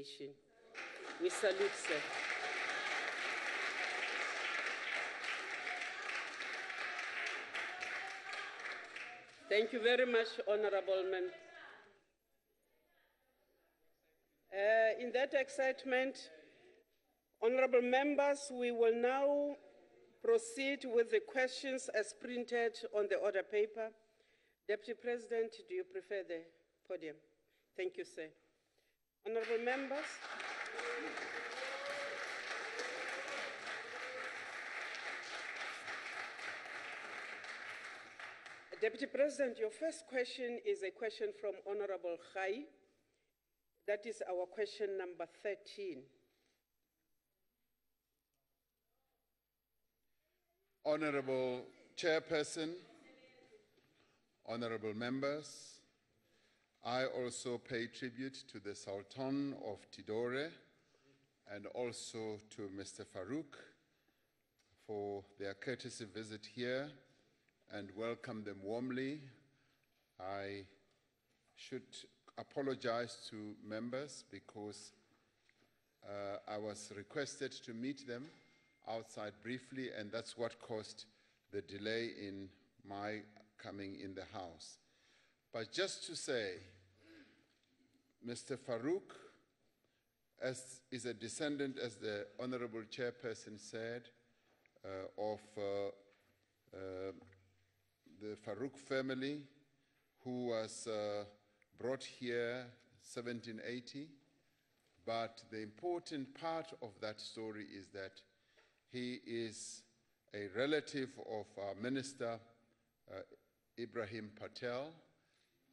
nation. We salute, sir. Thank you very much, Honorable Man. In that excitement, honorable members, we will now proceed with the questions as printed on the order paper. Deputy President, do you prefer the podium? Thank you, sir. Honorable members. Deputy President, your first question is a question from Honorable Khai. That is our question number 13. Honorable Chairperson, honorable members, I also pay tribute to the Sultan of Tidore and also to Mr. Farouk for their courtesy visit here and welcome them warmly. I should apologize to members because I was requested to meet them outside briefly, and that's what caused the delay in my coming in the House. But just to say, Mr. Farouk is a descendant, as the Honorable Chairperson said, of the Farouk family, who was brought here 1780. But the important part of that story is that he is a relative of our Minister Ibrahim Patel,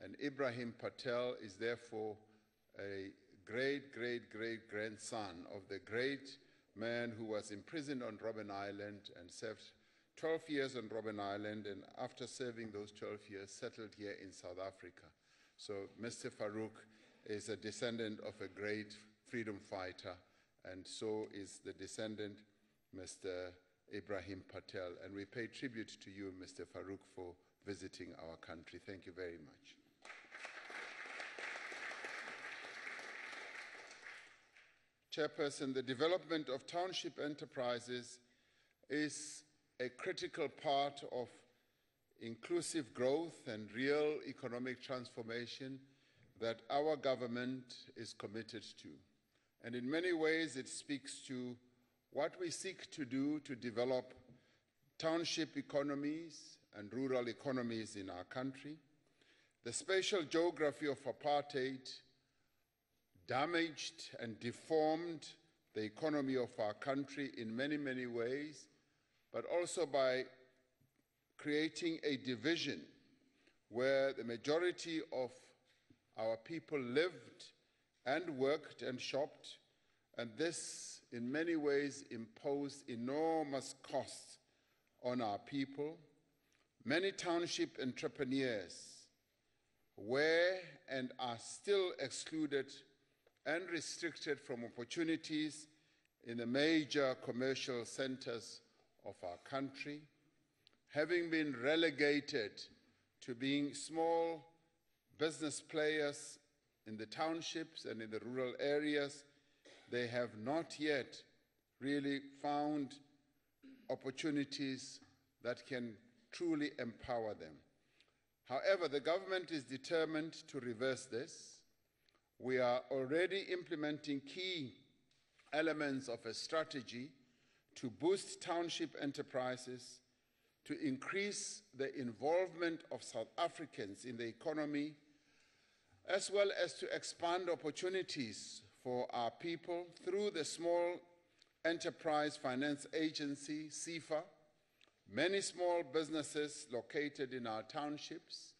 and Ibrahim Patel is therefore a great-great-great-grandson of the great man who was imprisoned on Robben Island and served 12 years on Robben Island, and after serving those 12 years, settled here in South Africa. So Mr. Farouk is a descendant of a great freedom fighter, and so is the descendant, Mr. Ibrahim Patel. And we pay tribute to you, Mr. Farouk, for visiting our country. Thank you very much. Chairperson, the development of township enterprises is a critical part of inclusive growth and real economic transformation that our government is committed to. And in many ways, it speaks to what we seek to do to develop township economies and rural economies in our country. The spatial geography of apartheid damaged and deformed the economy of our country in many, many ways, but also by creating a division where the majority of our people lived and worked and shopped, and this in many ways imposed enormous costs on our people. Many township entrepreneurs were and are still excluded and restricted from opportunities in the major commercial centers of our country. Having been relegated to being small business players in the townships and in the rural areas, they have not yet really found opportunities that can truly empower them. However, the government is determined to reverse this. We are already implementing key elements of a strategy to boost township enterprises, to increase the involvement of South Africans in the economy, as well as to expand opportunities for our people through the Small Enterprise Finance Agency, SEFA. Many small businesses located in our townships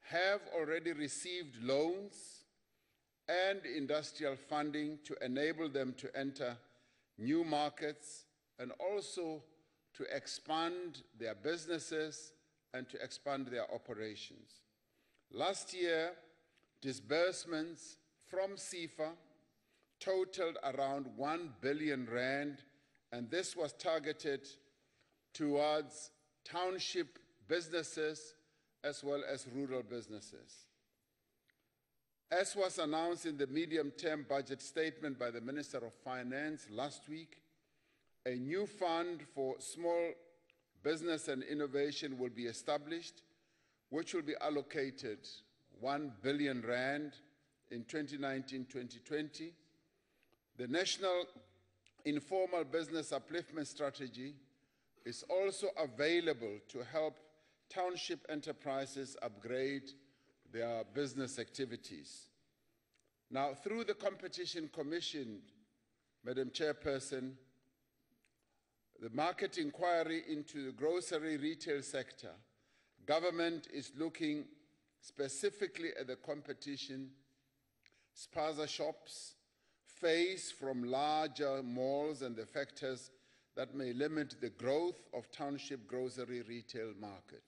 have already received loans and industrial funding to enable them to enter new markets and also to expand their businesses and to expand their operations. Last year, disbursements from SEFA totaled around 1 billion rand, and this was targeted towards township businesses as well as rural businesses. As was announced in the medium-term budget statement by the Minister of Finance last week, a new fund for small business and innovation will be established, which will be allocated 1 billion rand in 2019-2020. The National Informal Business Upliftment Strategy is also available to help township enterprises upgrade their business activities. Now, through the Competition Commission, Madam Chairperson, the market inquiry into the grocery retail sector, government is looking specifically at the competition spaza shops face from larger malls and the factors that may limit the growth of township grocery retail market.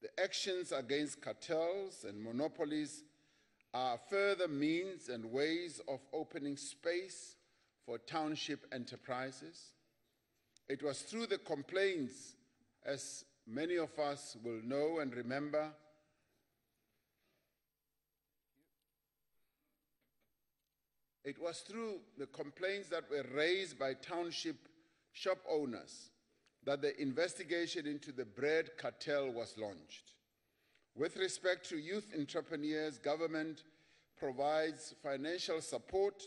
The actions against cartels and monopolies are further means and ways of opening space for township enterprises. It was through the complaints, as many of us will know and remember, it was through the complaints that were raised by township shop owners that the investigation into the bread cartel was launched. With respect to youth entrepreneurs, government provides financial support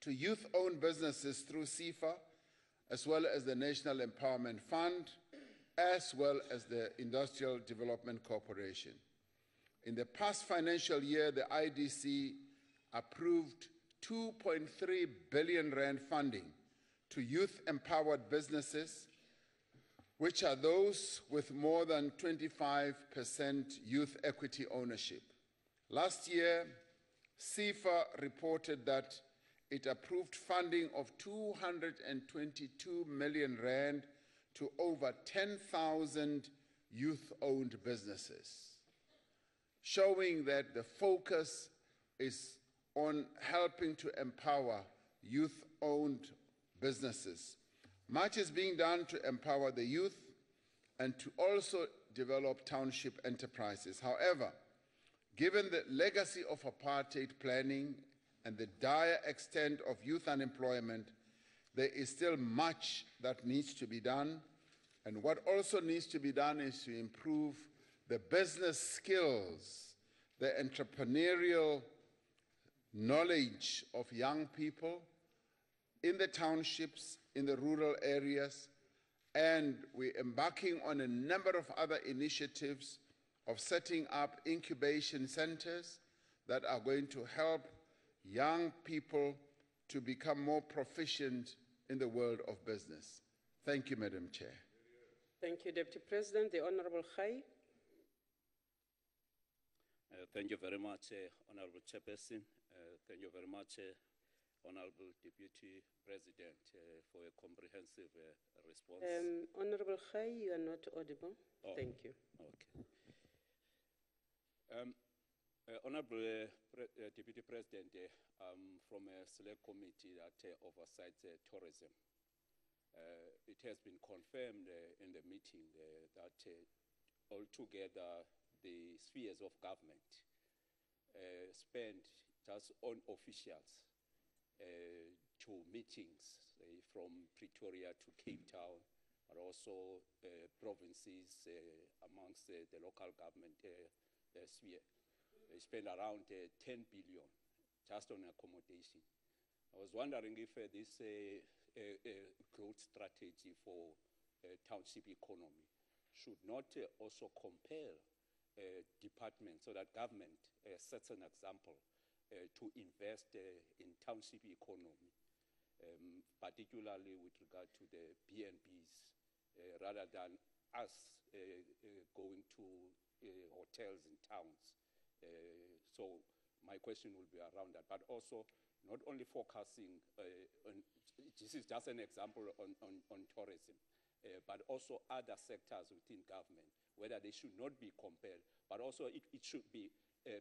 to youth-owned businesses through CIFA, as well as the National Empowerment Fund, as well as the Industrial Development Corporation. In the past financial year, the IDC approved 2.3 billion rand funding to youth-empowered businesses, which are those with more than 25% youth equity ownership. Last year, CIFA reported that it approved funding of 222 million rand to over 10,000 youth-owned businesses, showing that the focus is on helping to empower youth-owned businesses. Much is being done to empower the youth and to also develop township enterprises. However, given the legacy of apartheid planning and the dire extent of youth unemployment, there is still much that needs to be done. And what also needs to be done is to improve the business skills, the entrepreneurial knowledge of young people in the townships, in the rural areas, and we're embarking on a number of other initiatives of setting up incubation centers that are going to help young people to become more proficient in the world of business. Thank you, Madam Chair. Thank you, Deputy President. The Honorable Khai. Thank you very much, Honorable Chairperson. Thank you very much, Honorable Deputy President, for a comprehensive response. Honorable Khai, you are not audible. Oh, thank you. Okay. Honorable Deputy President, from a select committee that oversights tourism, it has been confirmed in the meeting that altogether the spheres of government spend just on officials to meetings from Pretoria to Cape Town, but also provinces amongst the local government sphere. They spend around 10 billion just on accommodation. I was wondering if this growth strategy for township economy should not also compel departments so that government sets an example to invest in township economy, particularly with regard to the B&Bs, rather than us going to hotels in towns. So my question will be around that, but also not only focusing on, this is just an example on tourism, but also other sectors within government, whether they should not be compared, but also it should be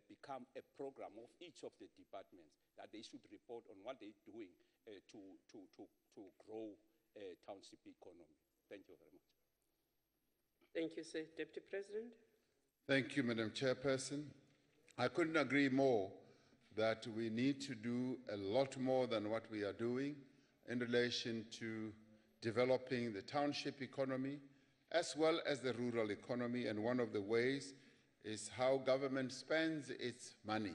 become a program of each of the departments that they should report on what they're doing to grow township economy. Thank you very much. Thank you, sir. Deputy President. Thank you, Madam Chairperson. I couldn't agree more that we need to do a lot more than what we are doing in relation to developing the township economy as well as the rural economy, and one of the ways is how government spends its money.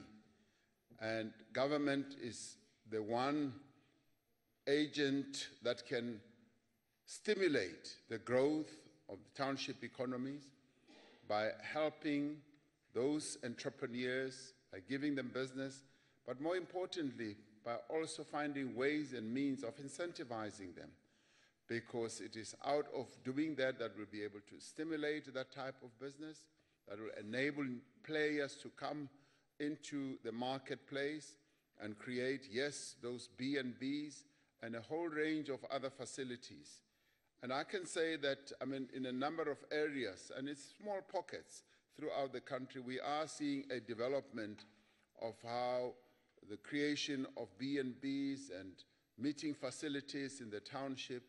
And government is the one agent that can stimulate the growth of the township economies by helping those entrepreneurs, by giving them business, but more importantly, by also finding ways and means of incentivizing them, because it is out of doing that that we'll be able to stimulate that type of business, that will enable players to come into the marketplace and create, yes, those B&Bs and a whole range of other facilities. And I can say that, I mean, in a number of areas, and it's small pockets throughout the country, we are seeing a development of how the creation of B&Bs and meeting facilities in the township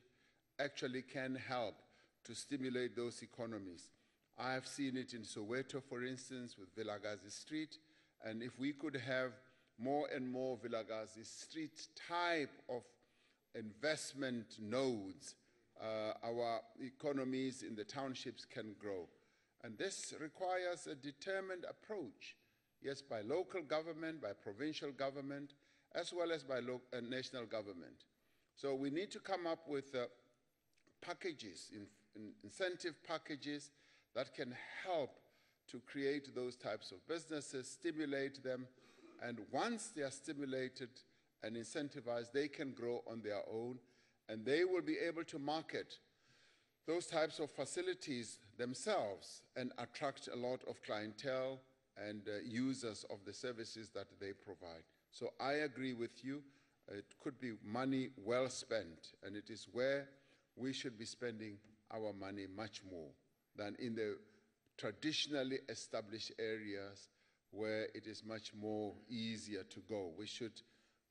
actually can help to stimulate those economies. I have seen it in Soweto, for instance, with Vilakazi Street, and if we could have more and more Vilakazi Street type of investment nodes, our economies in the townships can grow. And this requires a determined approach, yes, by local government, by provincial government, as well as by national government. So we need to come up with packages, incentive packages that can help to create those types of businesses, stimulate them, and once they are stimulated and incentivized, they can grow on their own, and they will be able to market those types of facilities themselves and attract a lot of clientele and users of the services that they provide. So I agree with you. It could be money well spent, and it is where we should be spending our money much more than in the traditionally established areas where it is much more easier to go. We should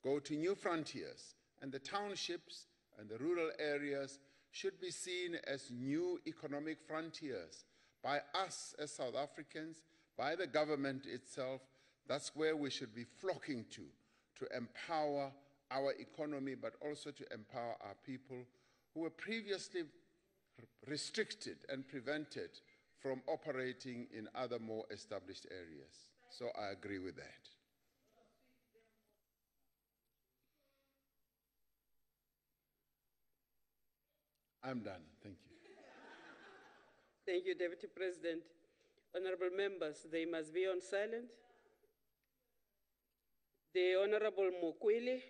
go to new frontiers, and the townships and the rural areas should be seen as new economic frontiers by us as South Africans, by the government itself. That's where we should be flocking to empower our economy, but also to empower our people who were previously restricted and prevented from operating in other more established areas. So I agree with that. I'm done. Thank you. Thank you, Deputy President. Honorable members, they must be on silent. The Honorable Mokwele.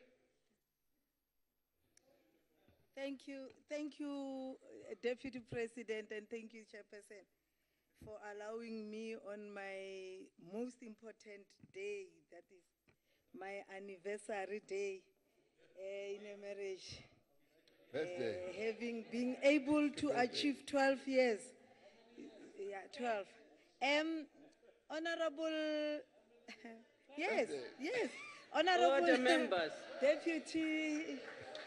Thank you, Deputy President, and thank you, Chairperson, for allowing me on my most important day, that is my anniversary day in a marriage. Having been able to achieve 12 years. Yeah, 12. Honorable, yes, Honorable Order, members. Deputy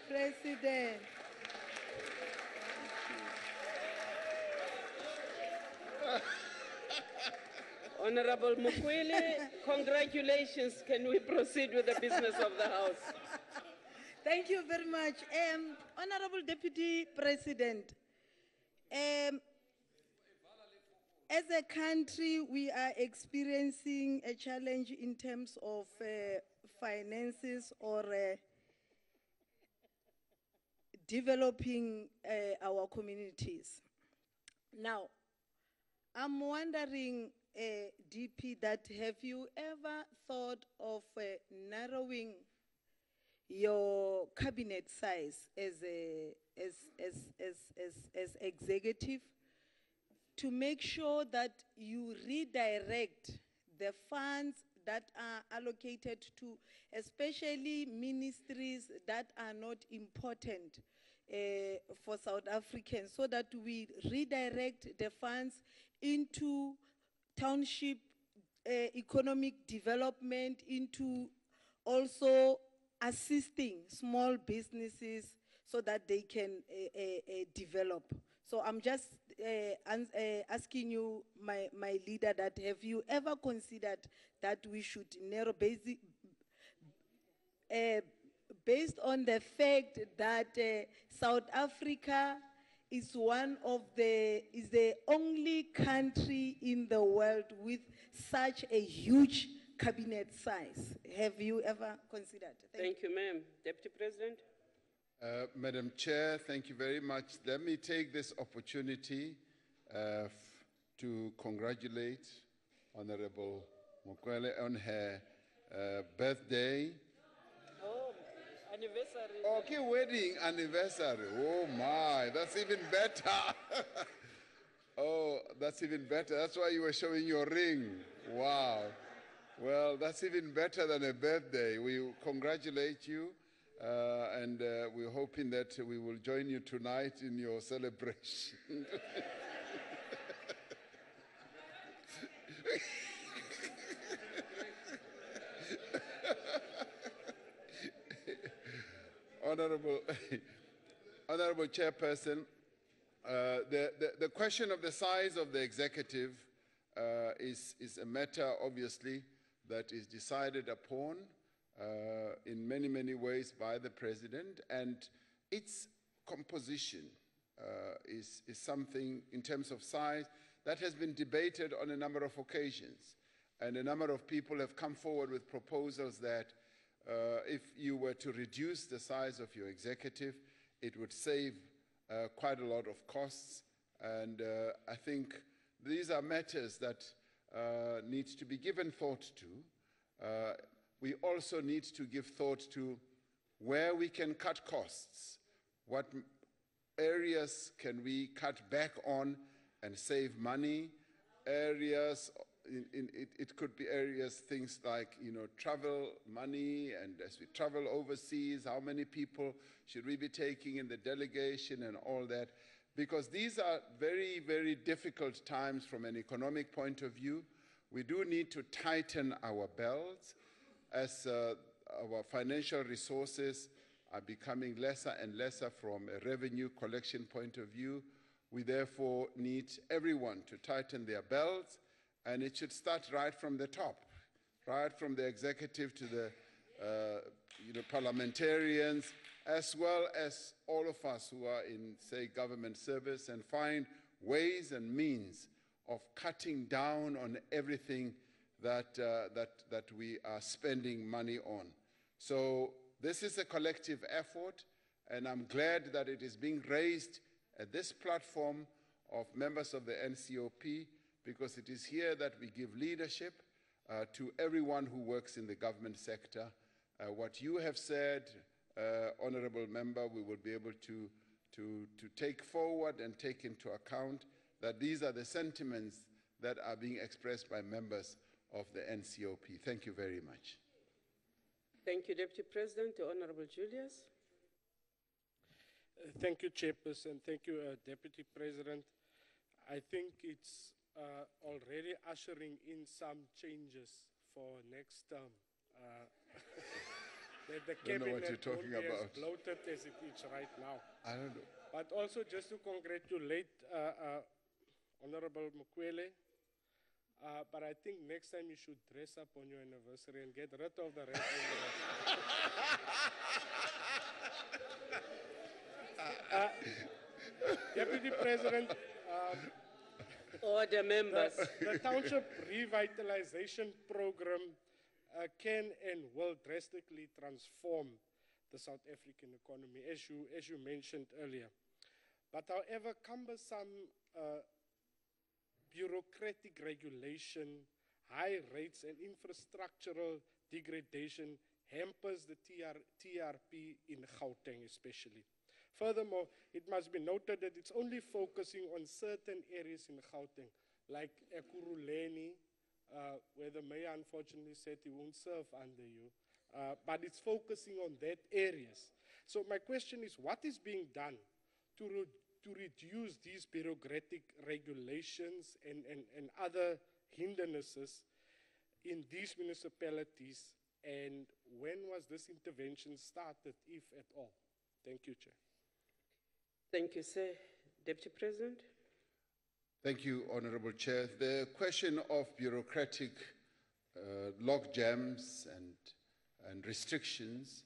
President. Honorable Mokwele, congratulations. Can we proceed with the business of the House? Thank you very much. Honorable Deputy President, as a country, we are experiencing a challenge in terms of finances or developing our communities. Now, I'm wondering, DP, that have you ever thought of narrowing your cabinet size as executive to make sure that you redirect the funds that are allocated to especially ministries that are not important for South Africans, so that we redirect the funds into township economic development, into also assisting small businesses so that they can develop. So I'm just asking you, my leader, that have you ever considered that we should narrow based on the fact that South Africa is is the only country in the world with such a huge cabinet size. Have you ever considered? Thank you, ma'am. Deputy President. Madam Chair, thank you very much. Let me take this opportunity to congratulate Honorable Mokwele on her birthday. Oh, anniversary. Okay, wedding anniversary. Oh my, that's even better. Oh, that's even better. That's why you were showing your ring. Wow. Well, that's even better than a birthday. We congratulate you. And we're hoping that we will join you tonight in your celebration. Honorable Chairperson, the question of the size of the executive is a matter, obviously, that is decided upon in many, many ways by the President, and its composition is something in terms of size that has been debated on a number of occasions. And a number of people have come forward with proposals that if you were to reduce the size of your executive, it would save quite a lot of costs. And I think these are matters that need to be given thought to. We also need to give thought to where we can cut costs. What areas can we cut back on and save money? Areas, it could be areas, things like, travel money, and as we travel overseas, how many people should we be taking in the delegation and all that? Because these are very, very difficult times from an economic point of view. We do need to tighten our belts as our financial resources are becoming lesser and lesser from a revenue collection point of view. We therefore need everyone to tighten their belts, and it should start right from the top, right from the executive to the parliamentarians, as well as all of us who are in, say, government service, and find ways and means of cutting down on everything that we are spending money on. So this is a collective effort, and I'm glad that it is being raised at this platform of members of the NCOP, because it is here that we give leadership to everyone who works in the government sector. What you have said, Honorable Member, we will be able to take forward and take into account that these are the sentiments that are being expressed by members of the NCOP. Thank you very much. Thank you, Deputy President. The Honorable Julius. Thank you, Chairperson. Thank you, Deputy President. I think it's already ushering in some changes for next term. The cabinet what you're talking won't be about. as bloated as it is right now. I don't know. But also just to congratulate Honorable Mokwele. But I think next time you should dress up on your anniversary and get rid of the rest. Deputy President, Order, members. the Township Revitalization Program can and will drastically transform the South African economy, as you mentioned earlier. But however, cumbersome bureaucratic regulation, high rates, and infrastructural degradation hampers the TRP in Gauteng especially. Furthermore, it must be noted that it's only focusing on certain areas in Gauteng, like Ekurhuleni, where the mayor unfortunately said he won't serve under you, but it's focusing on that areas. So my question is, what is being done to reduce these bureaucratic regulations and other hindrances in these municipalities, and when was this intervention started, if at all? Thank you, Chair. Thank you, sir. Deputy President. Thank you, Honorable Chair. The question of bureaucratic log jams and restrictions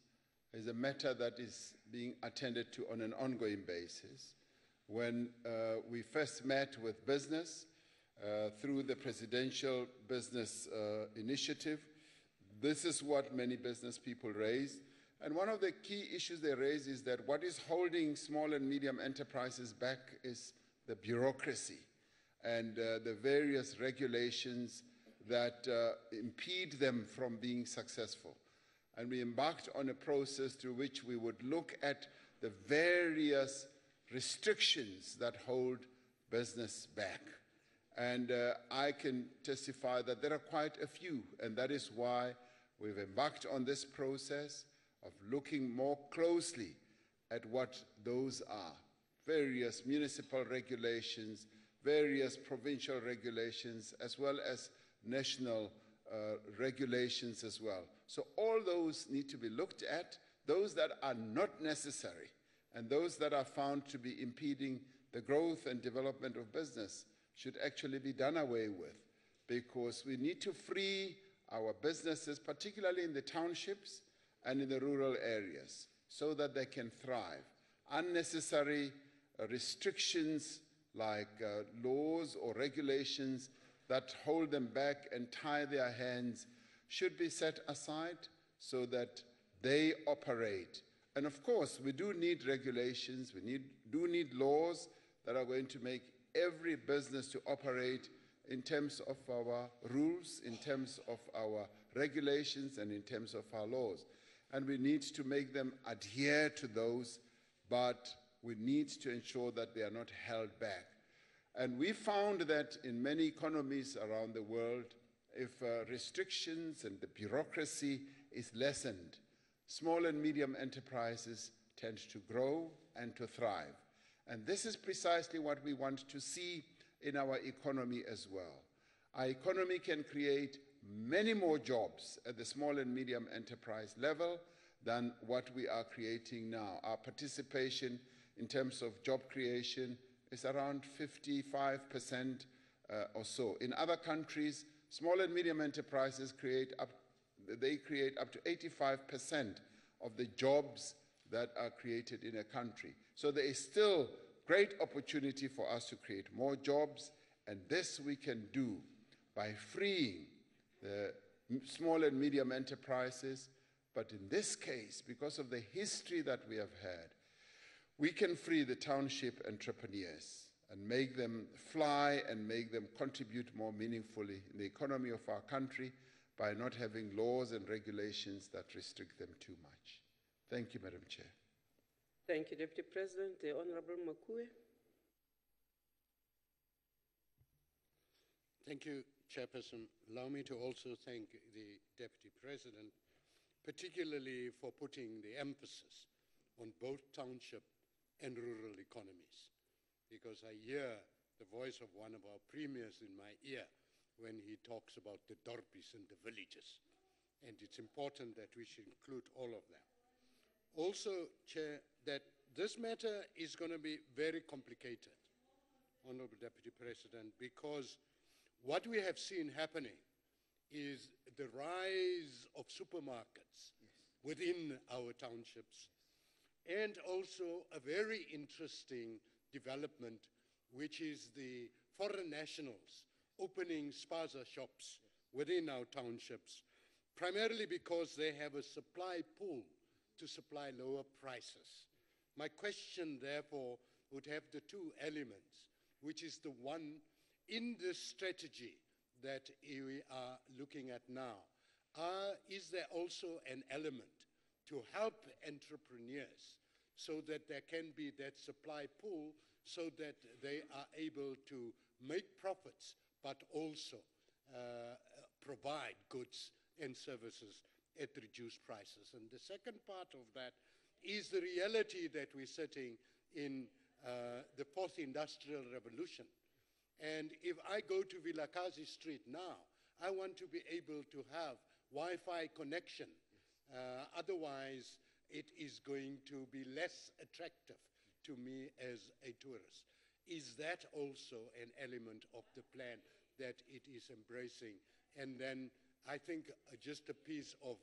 is a matter that is being attended to on an ongoing basis. When we first met with business through the Presidential Business Initiative, this is what many business people raised. And one of the key issues they raise is that what is holding small and medium enterprises back is the bureaucracy and the various regulations that impede them from being successful. And we embarked on a process through which we would look at the various restrictions that hold business back. And I can testify that there are quite a few, and that is why we've embarked on this process of looking more closely at what those are. Various municipal regulations, various provincial regulations, as well as national regulations as well. So all those need to be looked at, those that are not necessary, and those that are found to be impeding the growth and development of business should actually be done away with, because we need to free our businesses, particularly in the townships and in the rural areas, so that they can thrive. Unnecessary restrictions like laws or regulations that hold them back and tie their hands should be set aside so that they operate. And of course, we do need regulations, we do need laws that are going to make every business to operate in terms of our rules, in terms of our regulations, and in terms of our laws. And we need to make them adhere to those, but we need to ensure that they are not held back. And we found that in many economies around the world, if restrictions and the bureaucracy is lessened, small and medium enterprises tend to grow and to thrive. And this is precisely what we want to see in our economy as well. Our economy can create many more jobs at the small and medium enterprise level than what we are creating now. Our participation in terms of job creation is around 55% or so. In other countries, small and medium enterprises create up to 85% of the jobs that are created in a country. So there is still great opportunity for us to create more jobs, and this we can do by freeing the small and medium enterprises. But in this case, because of the history that we have had, we can free the township entrepreneurs and make them fly and make them contribute more meaningfully in the economy of our country by not having laws and regulations that restrict them too much. Thank you, Madam Chair. Thank you, Deputy President. The Honorable Makue. Thank you, Chairperson. Allow me to also thank the Deputy President, particularly for putting the emphasis on both township and rural economies, because I hear the voice of one of our premiers in my ear when he talks about the dorpies and the villages. And it's important that we should include all of them. Also, Chair, that this matter is going to be very complicated, Honorable Deputy President, because what we have seen happening is the rise of supermarkets within our townships, and also a very interesting development, which is the foreign nationals opening spaza shops within our townships, primarily because they have a supply pool to supply lower prices. My question, therefore, would have the two elements, which is the one in this strategy that we are looking at now. Is there also an element to help entrepreneurs so that there can be that supply pool so that they are able to make profits, but also provide goods and services at reduced prices? And the second part of that is the reality that we're sitting in the fourth industrial revolution. And if I go to Vilakazi Street now, I want to be able to have Wi-Fi connection. Otherwise, it is going to be less attractive to me as a tourist. Is that also an element of the plan that it is embracing? And then I think just a piece of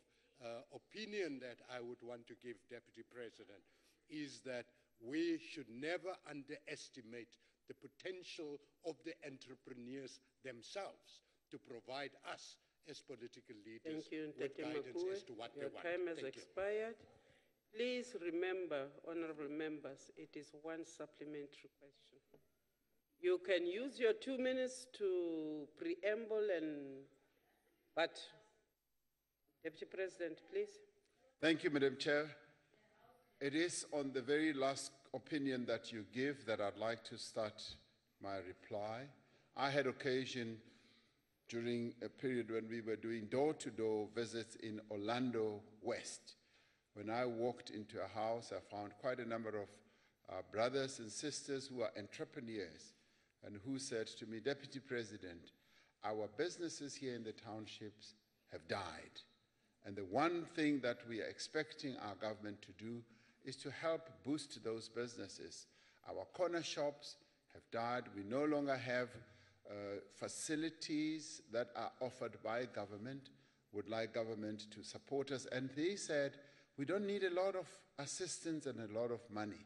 opinion that I would want to give Deputy President is that we should never underestimate the potential of the entrepreneurs themselves to provide us as political leaders Thank you, with Ntate guidance Makue. as to what Your they want. time has Thank you. expired. Please remember, honorable members, it is one supplementary question. You can use your 2 minutes to preamble but Deputy President, please. Thank you, Madam Chair. It is on the very last opinion that you give that I'd like to start my reply. I had occasion during a period when we were doing door-to-door visits in Orlando West. When I walked into a house, I found quite a number of brothers and sisters who are entrepreneurs and who said to me, Deputy President, our businesses here in the townships have died. And the one thing that we are expecting our government to do is to help boost those businesses. Our corner shops have died. We no longer have facilities that are offered by government. Would like government to support us. And they said, we don't need a lot of assistance and a lot of money.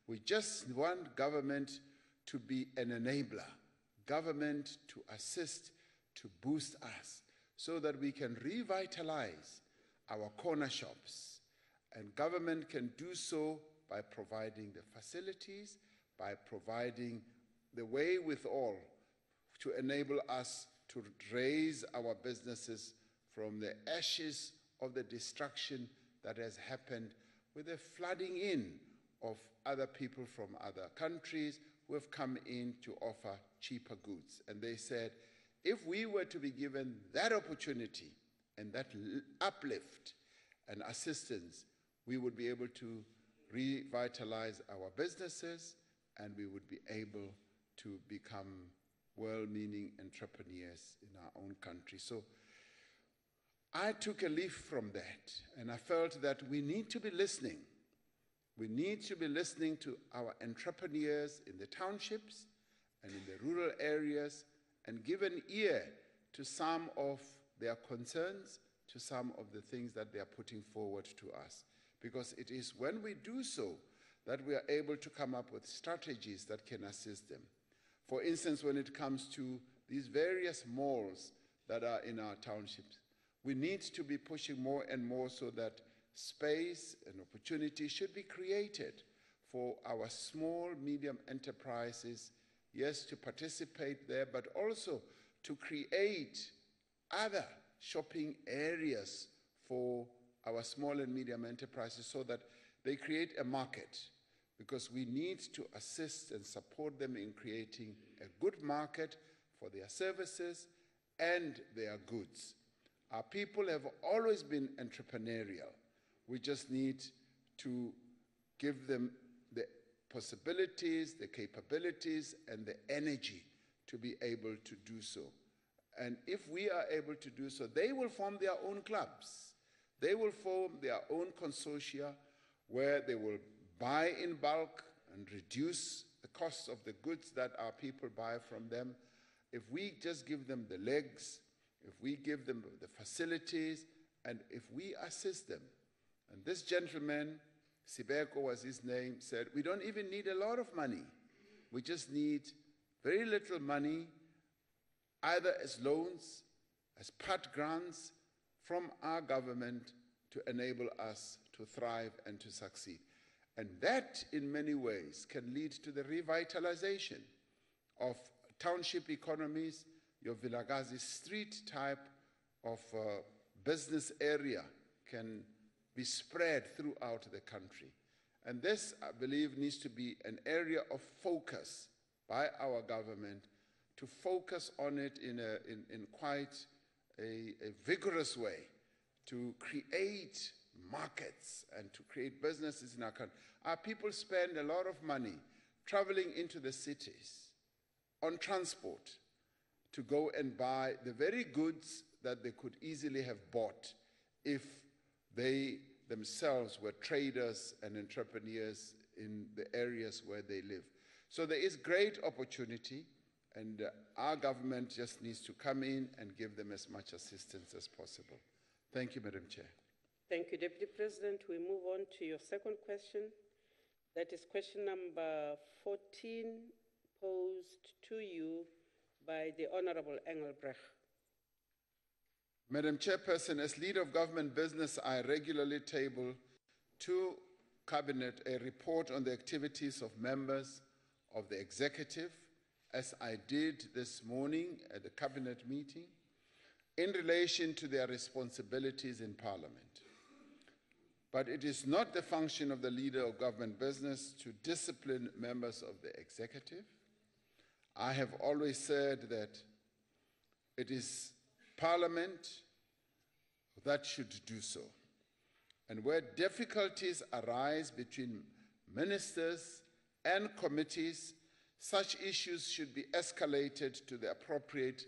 We just want government to be an enabler, government to assist, to boost us, so that we can revitalize our corner shops. And government can do so by providing the facilities, by providing the wherewithal to enable us to raise our businesses from the ashes of the destruction that has happened with the flooding in of other people from other countries who have come in to offer cheaper goods. And they said, if we were to be given that opportunity and that uplift and assistance, we would be able to revitalize our businesses and we would be able to become well-meaning entrepreneurs in our own country. So I took a leaf from that, and I felt that we need to be listening. We need to be listening to our entrepreneurs in the townships and in the rural areas and give an ear to some of their concerns, to some of the things that they are putting forward to us. Because it is when we do so that we are able to come up with strategies that can assist them. For instance, when it comes to these various malls that are in our townships, we need to be pushing more and more so that space and opportunity should be created for our small, medium enterprises, yes, to participate there, but also to create other shopping areas for our small and medium enterprises so that they create a market, because we need to assist and support them in creating a good market for their services and their goods. Our people have always been entrepreneurial. We just need to give them the possibilities, the capabilities, and the energy to be able to do so. And if we are able to do so, they will form their own clubs. They will form their own consortia where they will buy in bulk and reduce the costs of the goods that our people buy from them. If we just give them the legs, if we give them the facilities, and if we assist them. And this gentleman, Sibeko was his name, said, we don't even need a lot of money. We just need very little money, either as loans, as part grants from our government to enable us to thrive and to succeed. And that, in many ways, can lead to the revitalization of township economies. Your Vilakazi street type of business area can be spread throughout the country. And this, I believe, needs to be an area of focus by our government, to focus on it in quite a vigorous way, to create markets and to create businesses in our country. Our people spend a lot of money traveling into the cities on transport to go and buy the very goods that they could easily have bought if they themselves were traders and entrepreneurs in the areas where they live. So there is great opportunity, and our government just needs to come in and give them as much assistance as possible. Thank you, Madam Chair. Thank you, Deputy President. We move on to your second question. That is question number 14, posed to you by the Honorable Engelbrecht. Madam Chairperson, as leader of government business, I regularly table to Cabinet a report on the activities of members of the executive, as I did this morning at the Cabinet meeting, in relation to their responsibilities in Parliament. But it is not the function of the leader of government business to discipline members of the executive. I have always said that it is Parliament that should do so. And where difficulties arise between ministers and committees, such issues should be escalated to the appropriate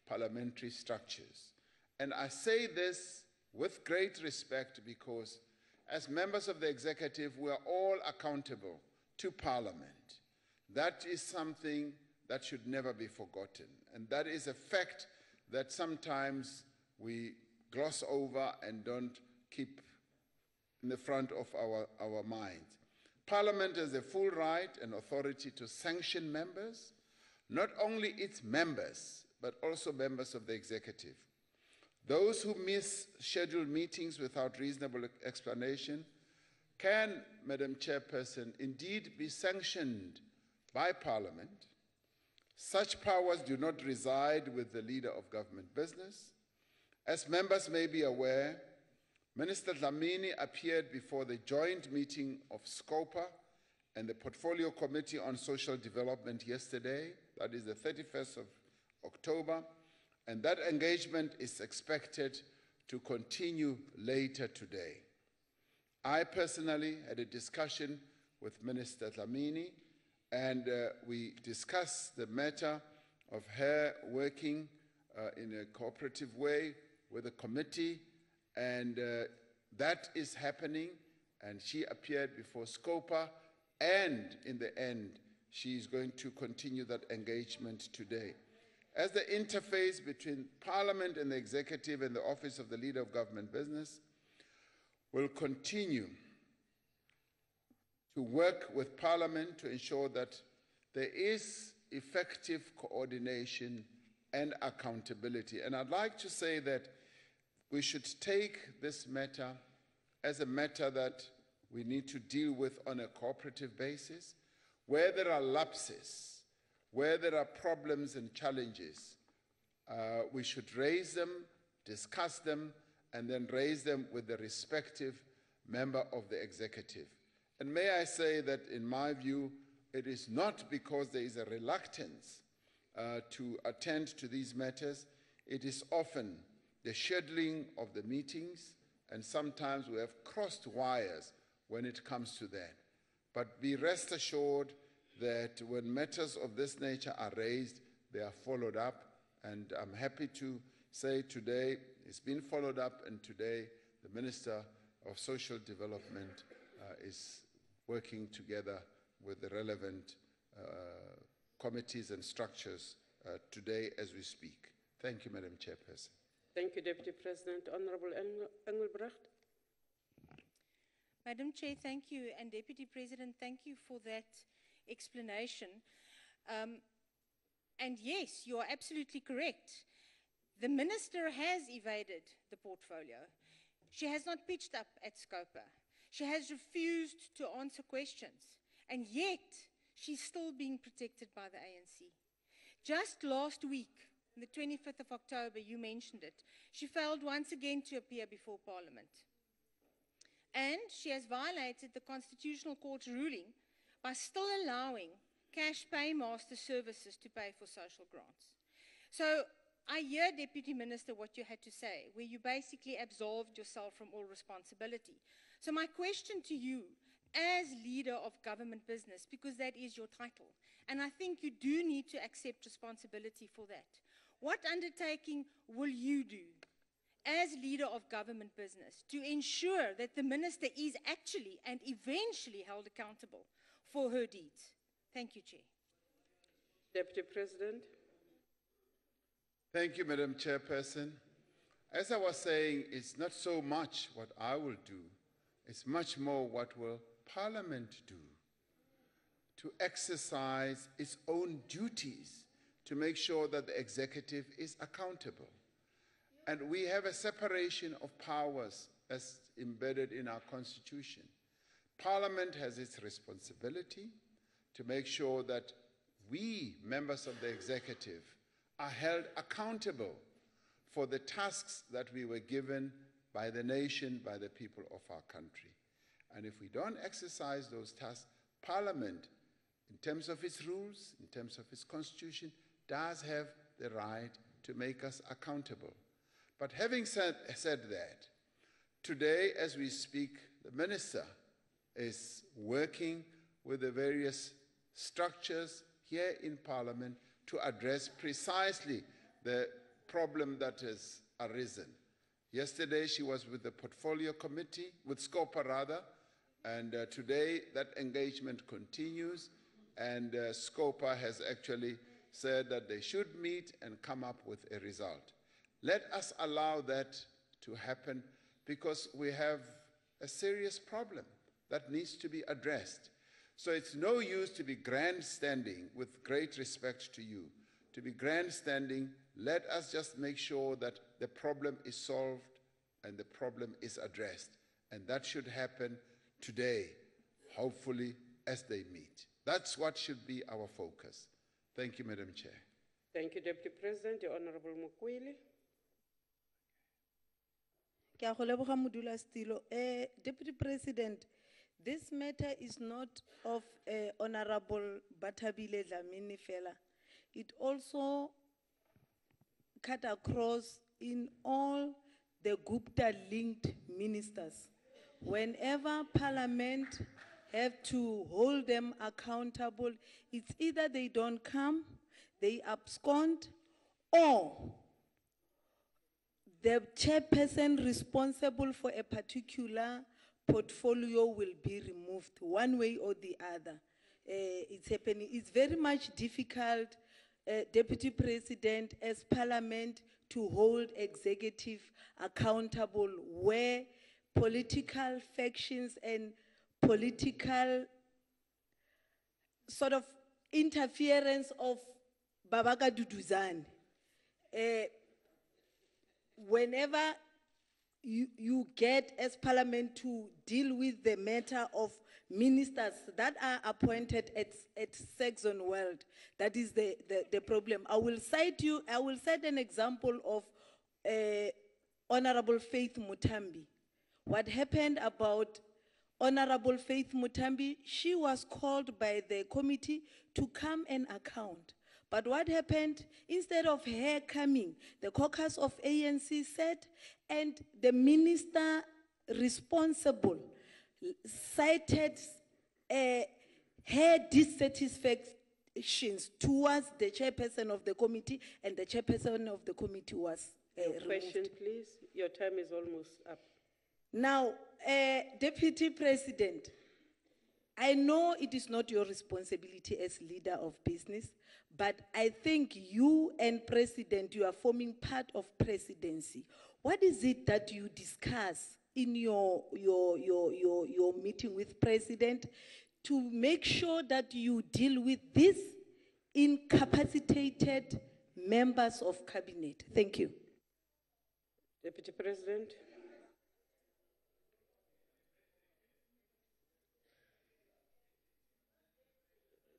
parliamentary structures. And I say this with great respect because as members of the executive, we are all accountable to Parliament. That is something that should never be forgotten. And that is a fact that sometimes we gloss over and don't keep in the front of our minds. Parliament has a full right and authority to sanction members, not only its members, but also members of the executive. Those who miss scheduled meetings without reasonable explanation can, Madam Chairperson, indeed be sanctioned by Parliament. Such powers do not reside with the leader of government business. As members may be aware, Minister Dlamini appeared before the joint meeting of SCOPA and the Portfolio Committee on Social Development yesterday, that is the 31st of October, and that engagement is expected to continue later today. I personally had a discussion with Minister Dlamini, and we discussed the matter of her working in a cooperative way with the committee, and that is happening, and she appeared before SCOPA, and in the end, she is going to continue that engagement today. As the interface between Parliament and the Executive and the Office of the Leader of Government Business, will continue to work with Parliament to ensure that there is effective coordination and accountability. And I'd like to say that we should take this matter as a matter that we need to deal with on a cooperative basis. Where there are lapses, where there are problems and challenges, we should raise them, discuss them, and then raise them with the respective member of the executive. And may I say that, in my view, it is not because there is a reluctance to attend to these matters. It is often the scheduling of the meetings, and sometimes we have crossed wires when it comes to that. But be rest assured that when matters of this nature are raised, they are followed up, and I'm happy to say today it's been followed up, and today the Minister of Social Development is working together with the relevant committees and structures today as we speak. Thank you, Madam Chairperson. Thank you, Deputy President. Honorable Engelbrecht. Madam Chair, thank you. And Deputy President, thank you for that explanation. And yes, you are absolutely correct. The Minister has evaded the portfolio. She has not pitched up at SCOPA. She has refused to answer questions. And yet, she's still being protected by the ANC. Just last week, on the 25th of October, you mentioned it, she failed once again to appear before Parliament. And she has violated the Constitutional Court's ruling by still allowing cash paymaster services to pay for social grants. So I hear, Deputy Minister, what you had to say, where you basically absolved yourself from all responsibility. So my question to you, as leader of government business, because that is your title, and I think you do need to accept responsibility for that, what undertaking will you do as leader of government business to ensure that the Minister is actually and eventually held accountable for her deeds? Thank you, Chair. Deputy President. Thank you, Madam Chairperson. As I was saying, it's not so much what I will do, it's much more what will Parliament do to exercise its own duties to make sure that the executive is accountable. And we have a separation of powers as embedded in our Constitution. Parliament has its responsibility to make sure that we, members of the executive, are held accountable for the tasks that we were given by the nation, by the people of our country. And if we don't exercise those tasks, Parliament, in terms of its rules, in terms of its constitution, does have the right to make us accountable. But having said that, today as we speak, the Minister is working with the various structures here in Parliament to address precisely the problem that has arisen. Yesterday she was with the Portfolio Committee, with SCOPA rather, and today that engagement continues, and SCOPA has actually said that they should meet and come up with a result. Let us allow that to happen because we have a serious problem that needs to be addressed. So it's no use to be grandstanding, with great respect to you, to be grandstanding. Let us just make sure that the problem is solved and the problem is addressed. And that should happen today, hopefully, as they meet. That's what should be our focus. Thank you, Madam Chair. Thank you, Deputy President. The Honorable Mukwili. Ke a go leboga modulasetulo. Deputy President, this matter is not of Honorable Bathabile Dlamini fela. It also cut across in all the Gupta-linked ministers. Whenever Parliament have to hold them accountable, it's either they don't come, they abscond, or the chairperson responsible for a particular portfolio will be removed one way or the other. It's happening. It's very much difficult, Deputy President, as Parliament to hold executive accountable where political factions and political sort of interference of Babaka Duduzane. Whenever you get as Parliament to deal with the matter of ministers that are appointed at Saxon World, that is the problem. I will cite an example of Honorable Faith Mutambi. What happened about Honorable Faith Mutambi, she was called by the committee to come and account. But what happened, instead of her coming, the caucus of ANC said, and the minister responsible cited her dissatisfactions towards the chairperson of the committee, and the chairperson of the committee was Your question, please. Your time is almost up. Now, Deputy President, I know it is not your responsibility as leader of business, but I think you and President, you are forming part of presidency. What is it that you discuss in your meeting with President to make sure that you deal with these incapacitated members of cabinet? Thank you. Deputy President.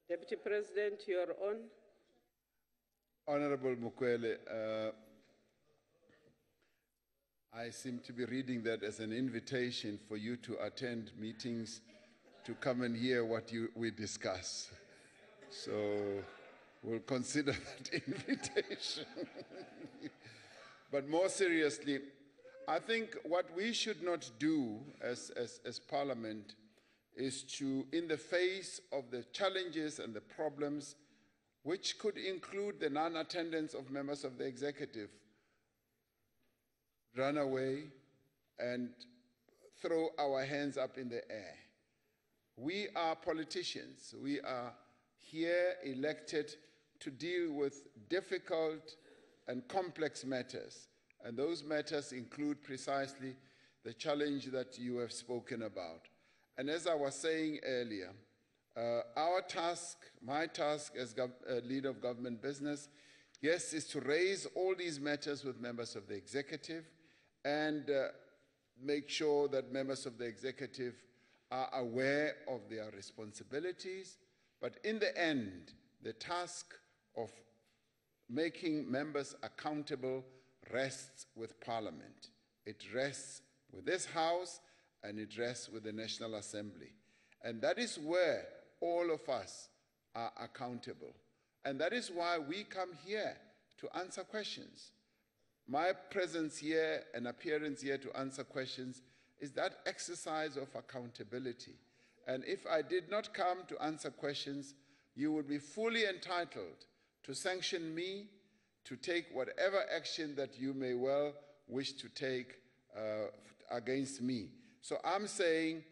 Deputy President, you are on. Honorable Mukwele, I seem to be reading that as an invitation for you to attend meetings to come and hear what we discuss. So we'll consider that invitation. But more seriously, I think what we should not do as Parliament is to, in the face of the challenges and the problems, which could include the non-attendance of members of the executive, run away and throw our hands up in the air. We are politicians. We are here elected to deal with difficult and complex matters. And those matters include precisely the challenge that you have spoken about. And as I was saying earlier, our task, my task as leader of government business, yes, is to raise all these matters with members of the executive and make sure that members of the executive are aware of their responsibilities. But in the end, the task of making members accountable rests with Parliament. It rests with this House and it rests with the National Assembly. And that is where all of us are accountable. And that is why we come here to answer questions. My presence here and appearance here to answer questions is that exercise of accountability. And if I did not come to answer questions, you would be fully entitled to sanction me, to take whatever action that you may well wish to take against me. So I'm saying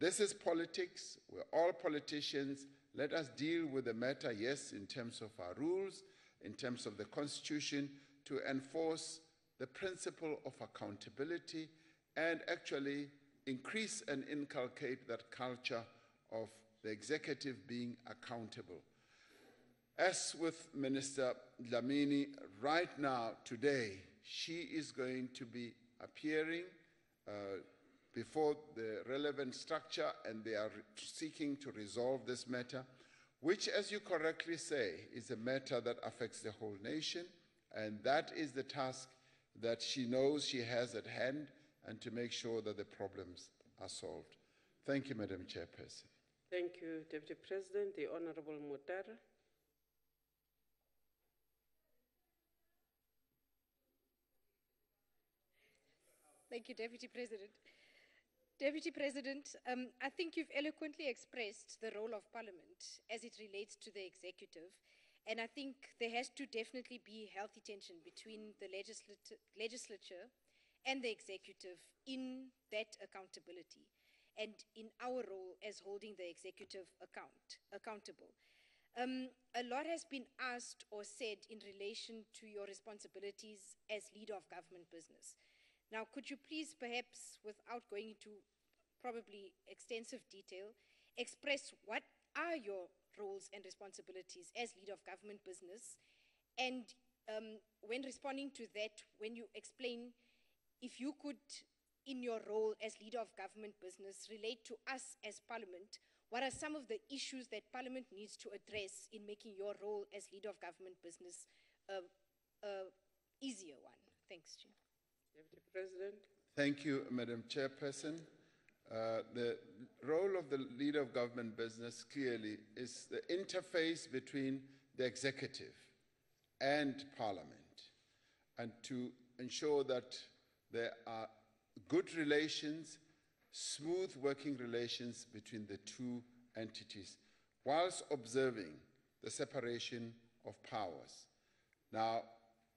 this is politics. We're all politicians. Let us deal with the matter, yes, in terms of our rules, in terms of the Constitution, to enforce the principle of accountability and actually increase and inculcate that culture of the executive being accountable. As with Minister Dlamini, right now, today, she is going to be appearing before the relevant structure, and they are seeking to resolve this matter, which, as you correctly say, is a matter that affects the whole nation, and that is the task that she knows she has at hand, and to make sure that the problems are solved. Thank you, Madam Chairperson. Thank you, Deputy President. The Honorable Mutara. Thank you, Deputy President. Deputy President, I think you've eloquently expressed the role of Parliament as it relates to the executive, and I think there has to definitely be healthy tension between the legislature and the executive in that accountability and in our role as holding the executive accountable. A lot has been asked or said in relation to your responsibilities as leader of government business. Now, could you please perhaps, without going into probably extensive detail, express what are your roles and responsibilities as leader of government business? And when responding to that, when you explain, if you could, in your role as leader of government business, relate to us as Parliament, what are some of the issues that Parliament needs to address in making your role as leader of government business a easier one? Thanks, Chair. Deputy President. Thank you, Madam Chairperson. The role of the leader of government business clearly is the interface between the executive and Parliament, and to ensure that there are good relations, smooth working relations between the two entities, whilst observing the separation of powers. Now,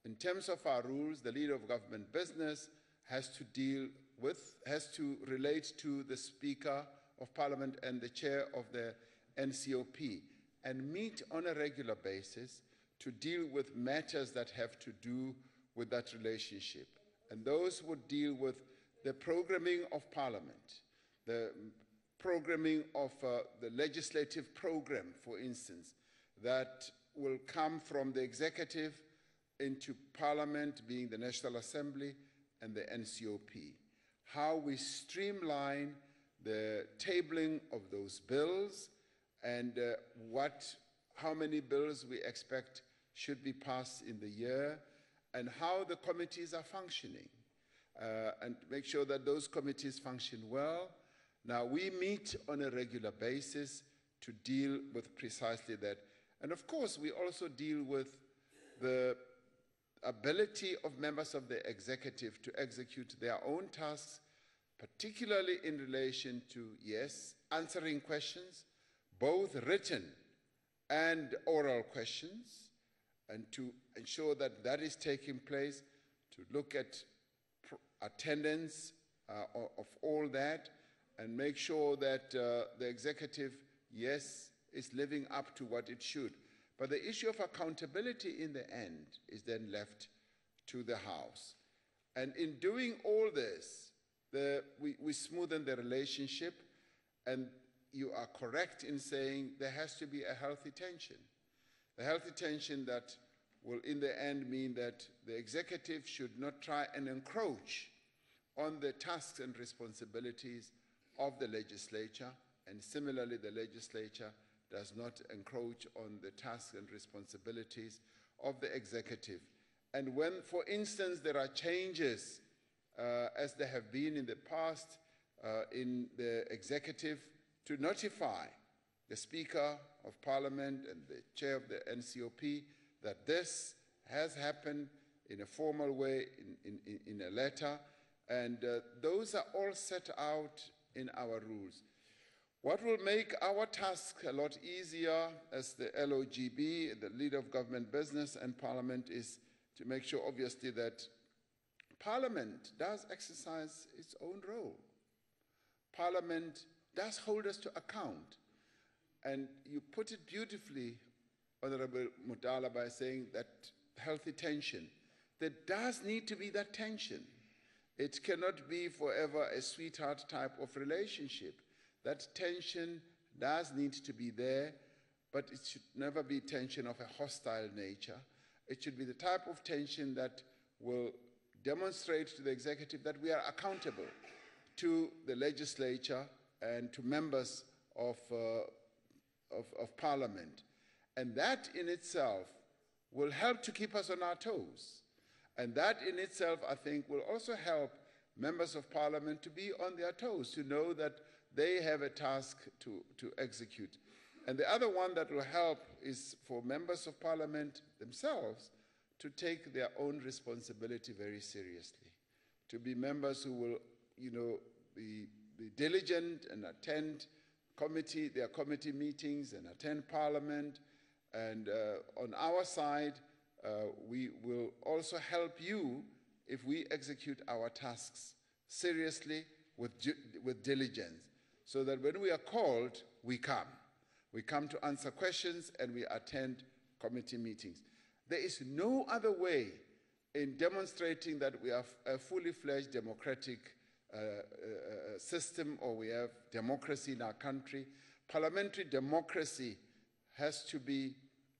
in terms of our rules, the leader of government business has to relate to the Speaker of Parliament and the Chair of the NCOP and meet on a regular basis to deal with matters that have to do with that relationship. And those would deal with the programming of Parliament, the programming of the legislative program, for instance, that will come from the executive into Parliament, being the National Assembly, and the NCOP. How we streamline the tabling of those bills and how many bills we expect should be passed in the year, and how the committees are functioning, and make sure that those committees function well. Now, we meet on a regular basis to deal with precisely that. And of course, we also deal with the ability of members of the executive to execute their own tasks, particularly in relation to, yes, answering questions, both written and oral questions, and to ensure that that is taking place, to look at attendance of all that, and make sure that the executive, yes, is living up to what it should. But the issue of accountability in the end is then left to the House. And in doing all this, we smoothen the relationship, and you are correct in saying there has to be a healthy tension. The healthy tension that will in the end mean that the executive should not try and encroach on the tasks and responsibilities of the legislature, and similarly the legislature does not encroach on the tasks and responsibilities of the executive. And when, for instance, there are changes, as there have been in the past in the executive, to notify the Speaker of Parliament and the Chair of the NCOP that this has happened in a formal way, in a letter, and those are all set out in our rules. What will make our task a lot easier as the LOGB, the Leader of Government Business and Parliament, is to make sure, obviously, that Parliament does exercise its own role. Parliament does hold us to account. And you put it beautifully, Honorable Mutala, by saying that healthy tension. There does need to be that tension. It cannot be forever a sweetheart type of relationship. That tension does need to be there, but it should never be tension of a hostile nature. It should be the type of tension that will demonstrate to the executive that we are accountable to the legislature and to members of Parliament. And that in itself will help to keep us on our toes. And that in itself, I think, will also help members of Parliament to be on their toes, to know that they have a task to execute. And the other one that will help is for members of Parliament themselves to take their own responsibility very seriously, to be members who will, be diligent and attend their committee meetings and attend Parliament. And on our side, we will also help you if we execute our tasks seriously with diligence, so that when we are called, we come. We come to answer questions and we attend committee meetings. There is no other way in demonstrating that we are a fully fledged democratic system, or we have democracy in our country. Parliamentary democracy has to be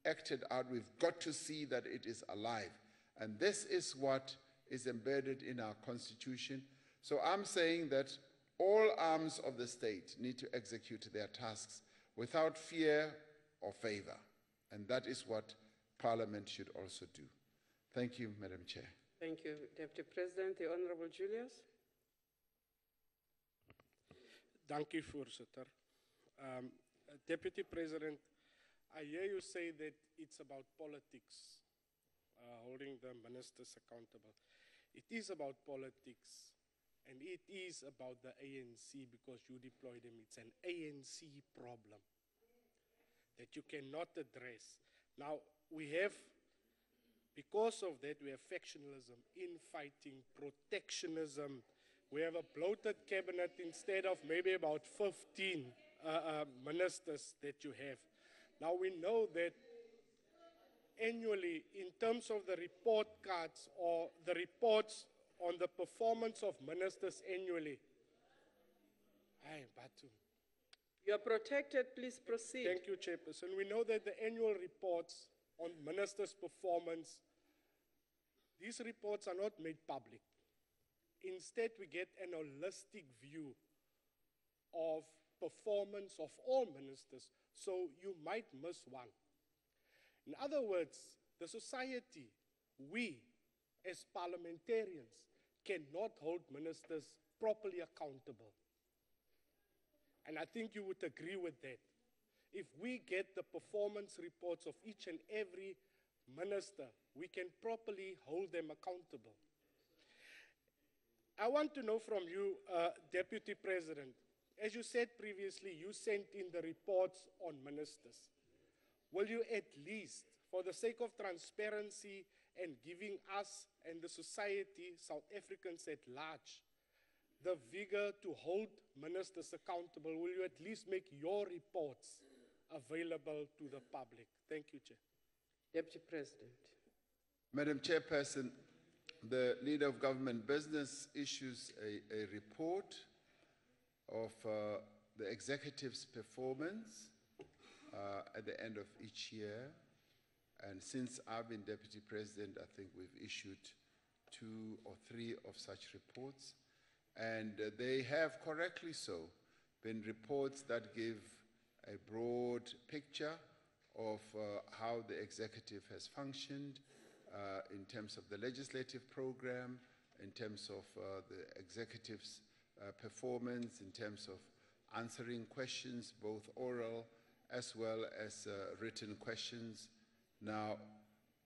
acted out. We've got to see that it is alive. And this is what is embedded in our Constitution. So I'm saying that all arms of the state need to execute their tasks without fear or favor. And that is what Parliament should also do. Thank you, Madam Chair. Thank you, Deputy President. The Honorable Julius. Dankie, voorzitter. Deputy President, I hear you say that it's about politics, holding the ministers accountable. It is about politics, and it is about the ANC because you deploy them. It's an ANC problem that you cannot address. Now, we have, because of that, we have factionalism, infighting, protectionism. We have a bloated cabinet instead of maybe about 15 ministers that you have. Now we know that annually, in terms of the report cards or the reports on the performance of ministers annually. You are protected, please proceed. Thank you, Chairperson. We know that the annual reports on ministers' performance, these reports are not made public. Instead, we get an holistic view of performance of all ministers, so you might miss one. In other words, the society, we as parliamentarians, cannot hold ministers properly accountable. And I think you would agree with that. If we get the performance reports of each and every minister, we can properly hold them accountable. I want to know from you, Deputy President, as you said previously, you sent in the reports on ministers. Will you at least, for the sake of transparency and giving us and the society, South Africans at large, the vigor to hold ministers accountable, will you at least make your reports available to the public. Thank you, Chair. Deputy President. Madam Chairperson, the Leader of Government Business issues a report of the executive's performance at the end of each year. And since I've been Deputy President, I think we've issued 2 or 3 of such reports. And they have, correctly so, been reports that give a broad picture of how the executive has functioned in terms of the legislative program, in terms of the executive's performance, in terms of answering questions, both oral as well as written questions. Now,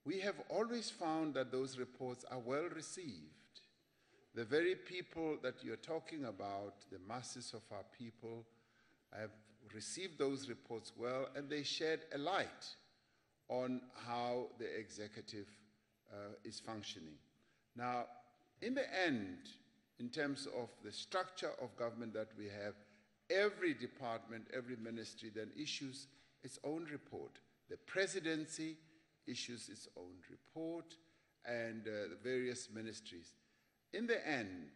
we have always found that those reports are well received. The very people that you're talking about, the masses of our people, have received those reports well, and they shed a light on how the executive is functioning. Now, in the end, in terms of the structure of government that we have, every department, every ministry then issues its own report. The presidency issues its own report, and the various ministries. In the end,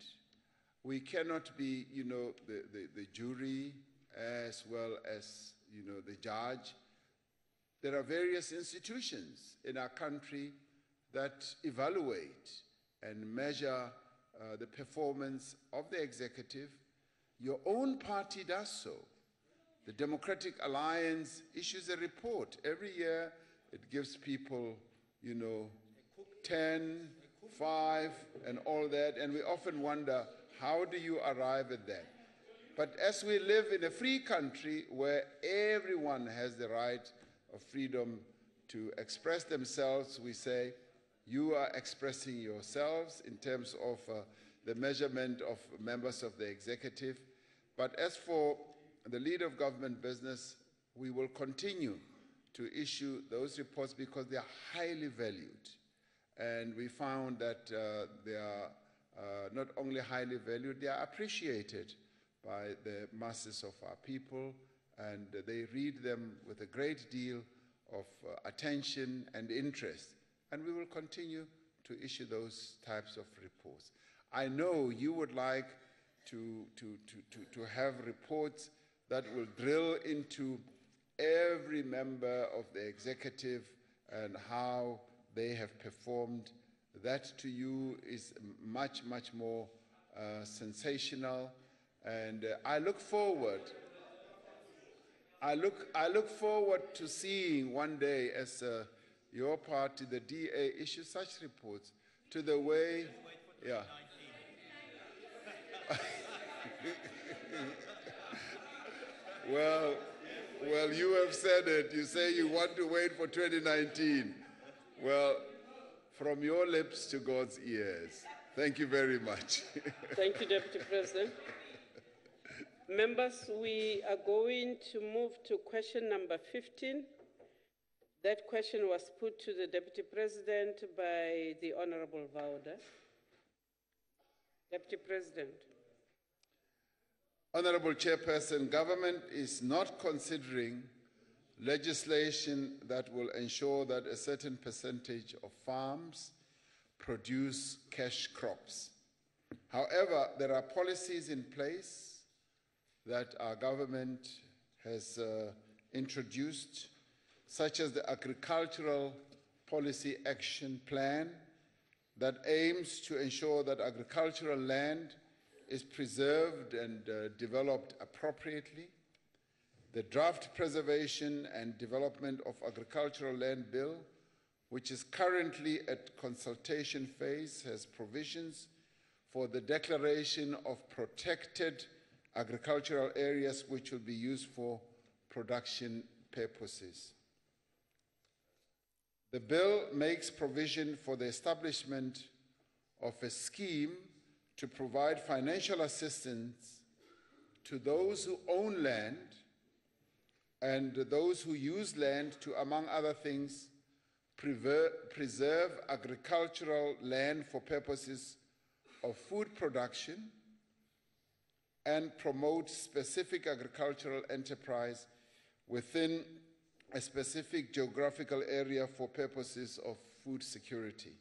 we cannot be, the jury as well as, the judge. There are various institutions in our country that evaluate and measure the performance of the executive. Your own party does so. The Democratic Alliance issues a report. Every year it gives people, 10, 5, and all that, and we often wonder, how do you arrive at that? But as we live in a free country where everyone has the right of freedom to express themselves, we say, you are expressing yourselves in terms of the measurement of members of the executive. But as for the Leader of Government Business, we will continue to issue those reports because they are highly valued. And we found that they are not only highly valued, they are appreciated by the masses of our people, and they read them with a great deal of attention and interest. And we will continue to issue those types of reports. I know you would like to have reports that will drill into every member of the executive and how they have performed. That to you is much, much more sensational. And I look forward to seeing one day, as your party, the DA, issue such reports to the way, yeah. Well, you have said it. You say you want to wait for 2019. Well, from your lips to God's ears. Thank you very much. Thank you, Deputy President. Members, we are going to move to question number 15. That question was put to the Deputy President by the Honorable Vauda. Deputy President. Honorable Chairperson, government is not considering legislation that will ensure that a certain percentage of farms produce cash crops. However, there are policies in place that our government has introduced, such as the Agricultural Policy Action Plan, that aims to ensure that agricultural land is preserved and developed appropriately. The Draft Preservation and Development of Agricultural Land Bill, which is currently at consultation phase, has provisions for the declaration of protected agricultural areas which will be used for production purposes. The bill makes provision for the establishment of a scheme to provide financial assistance to those who own land and those who use land to, among other things, preserve agricultural land for purposes of food production and promote specific agricultural enterprise within a specific geographical area for purposes of food security.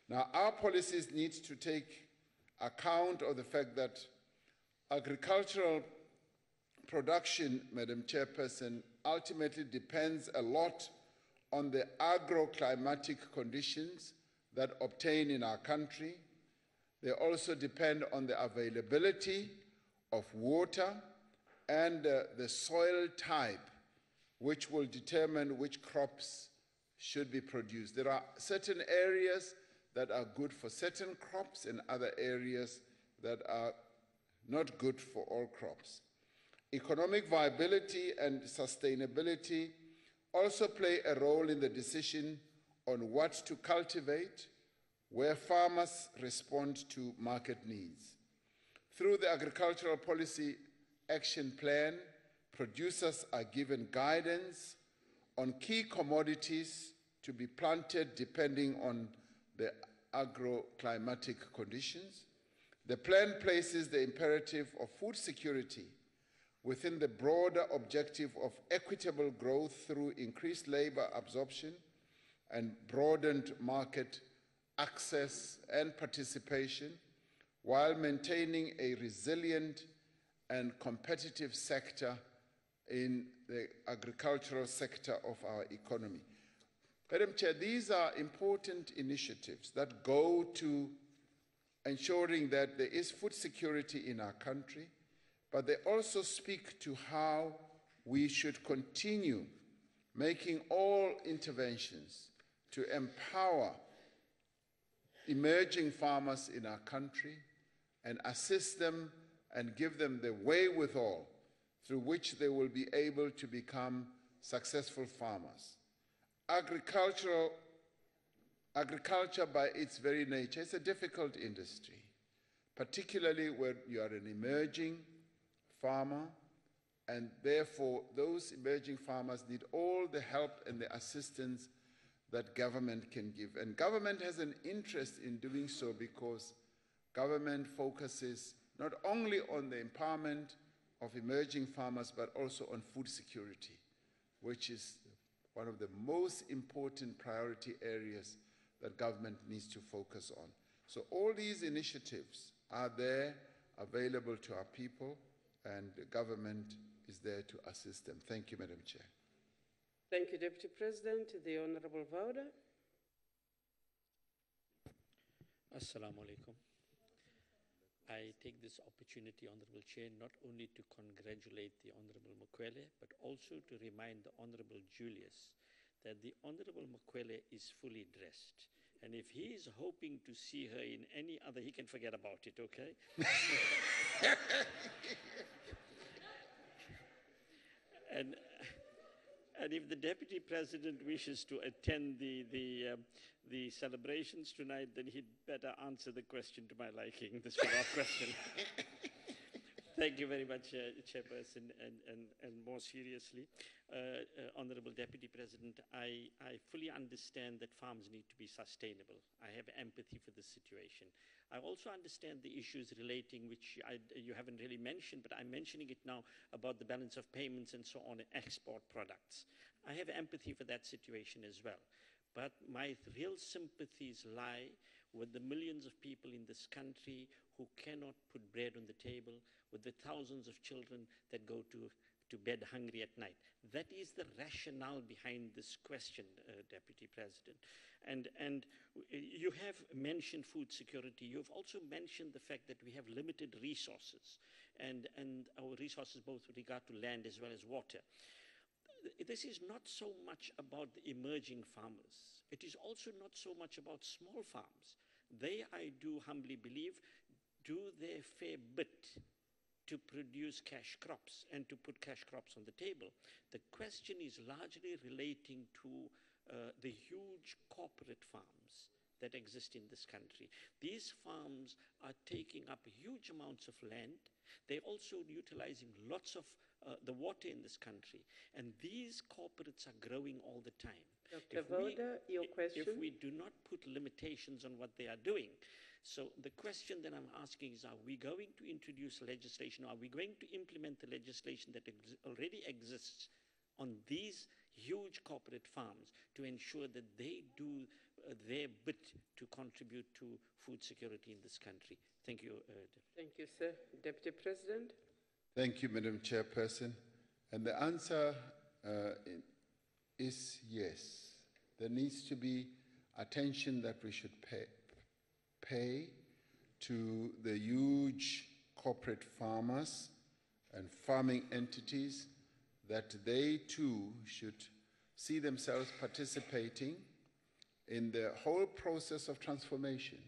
Now, our policies need to take account of the fact that agricultural production, Madam Chairperson, ultimately depends a lot on the agroclimatic conditions that obtain in our country. They also depend on the availability of water and the soil type, which will determine which crops should be produced. There are certain areas that are good for certain crops and other areas that are not good for all crops. Economic viability and sustainability also play a role in the decision on what to cultivate, where farmers respond to market needs. Through the Agricultural Policy Action Plan, producers are given guidance on key commodities to be planted depending on the agroclimatic conditions. The plan places the imperative of food security within the broader objective of equitable growth through increased labor absorption and broadened market access and participation, while maintaining a resilient and competitive sector in the agricultural sector of our economy. Madam Chair, these are important initiatives that go to ensuring that there is food security in our country, but they also speak to how we should continue making all interventions to empower emerging farmers in our country and assist them and give them the wherewithal through which they will be able to become successful farmers. Agriculture by its very nature is a difficult industry, particularly when you are an emerging farmer, and therefore those emerging farmers need all the help and the assistance that government can give. And government has an interest in doing so because government focuses not only on the empowerment of emerging farmers, but also on food security, which is one of the most important priority areas that government needs to focus on. So all these initiatives are there, available to our people, and the government is there to assist them. Thank you, Madam Chair. Thank you, Deputy President. The Honorable Vauda. Assalamu alaikum. I take this opportunity, Honorable Chair, not only to congratulate the Honorable Mokwele, but also to remind the Honorable Julius that the Honorable Mokwele is fully dressed. And if he is hoping to see her in any other, he can forget about it, okay? And if the Deputy President wishes to attend the celebrations tonight, then he'd better answer the question to my liking, the follow-up question. Thank you very much, Chairperson, and more seriously, Honorable Deputy President, I fully understand that farms need to be sustainable. I have empathy for this situation. I also understand the issues relating, which you haven't really mentioned, but I'm mentioning it now, about the balance of payments and so on, export products. I have empathy for that situation as well. But my real sympathies lie with the millions of people in this country who cannot put bread on the table, with the thousands of children that go to bed hungry at night. That is the rationale behind this question, Deputy President. And you have mentioned food security. You've also mentioned the fact that we have limited resources, and our resources both with regard to land as well as water. This is not so much about the emerging farmers. It is also not so much about small farms. They, I do humbly believe, do their fair bit to produce cash crops and to put cash crops on the table. The question is largely relating to the huge corporate farms that exist in this country. These farms are taking up huge amounts of land. They're also utilizing lots of the water in this country. And these corporates are growing all the time. Dr. Vauda, your question? If we do not put limitations on what they are doing, so the question that I'm asking is, are we going to introduce legislation? Are we going to implement the legislation that already exists on these huge corporate farms to ensure that they do their bit to contribute to food security in this country. Thank you. Thank you, sir. Deputy President. Thank you, Madam Chairperson. And the answer is yes. There needs to be attention that we should pay to the huge corporate farmers and farming entities, that they too should see themselves participating in the whole process of transformation.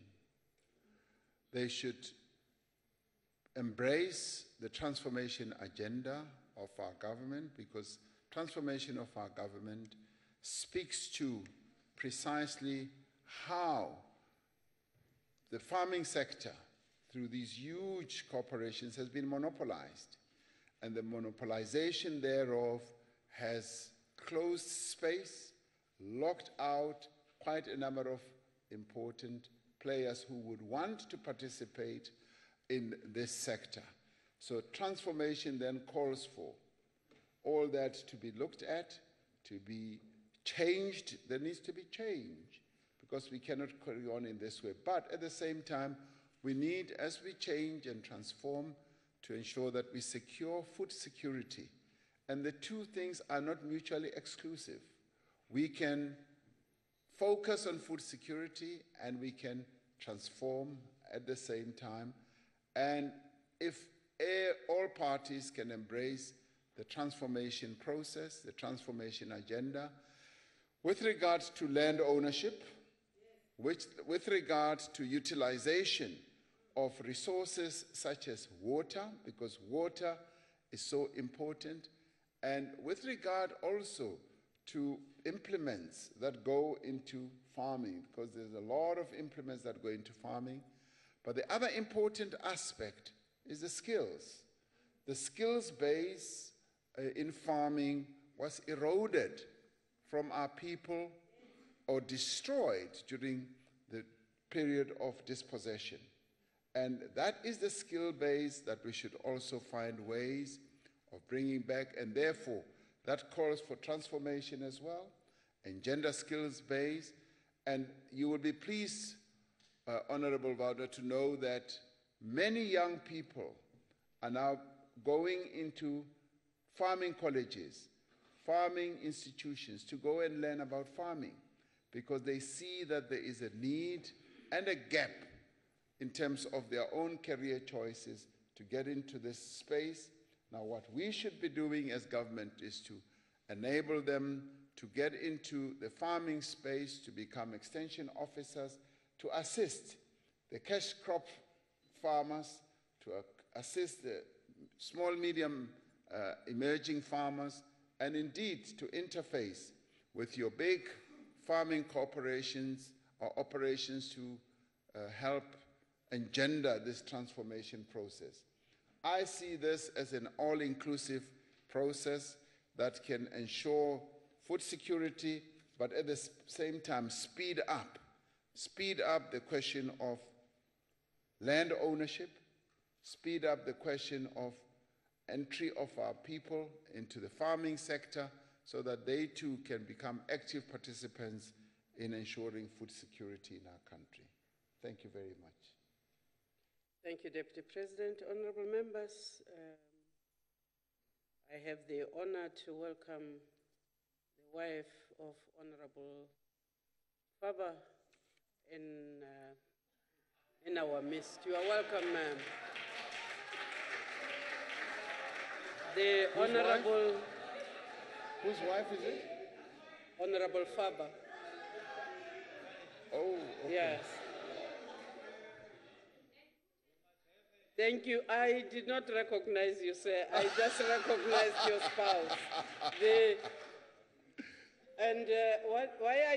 They should embrace the transformation agenda of our government, because transformation of our government speaks to precisely how the farming sector, through these huge corporations, has been monopolized. And the monopolization thereof has closed space, locked out quite a number of important players who would want to participate in this sector. So transformation then calls for all that to be looked at, to be changed. There needs to be change, because we cannot carry on in this way. But at the same time, we need, as we change and transform, to ensure that we secure food security. And the two things are not mutually exclusive. We can focus on food security and we can transform at the same time. And if all parties can embrace the transformation process, the transformation agenda, with regard to land ownership, with regard to utilization of resources such as water, because water is so important, and with regard also to implements that go into farming, because there's a lot of implements that go into farming. But the other important aspect is the skills. The skills base in farming was eroded from our people or destroyed during the period of dispossession. And that is the skill base that we should also find ways of bringing back, and therefore that calls for transformation as well, and gender skills base. And you will be pleased, Honorable Wouter, to know that many young people are now going into farming colleges, farming institutions, to go and learn about farming, because they see that there is a need and a gap in terms of their own career choices to get into this space. Now, what we should be doing as government is to enable them to get into the farming space, to become extension officers, to assist the cash crop farmers, to assist the small, medium, emerging farmers, and indeed to interface with your big farming corporations or operations to help engender this transformation process. I see this as an all-inclusive process that can ensure food security, but at the same time speed up the question of land ownership, speed up the question of entry of our people into the farming sector, so that they too can become active participants in ensuring food security in our country. Thank you very much. Thank you, Deputy President. Honorable members, I have the honor to welcome the wife of Honorable Faba in our midst. You are welcome, ma'am. The Honorable... Whose wife is it? Honorable Faba. Oh, okay. Yes. Thank you. I did not recognize you, sir. I just recognized your spouse. Why are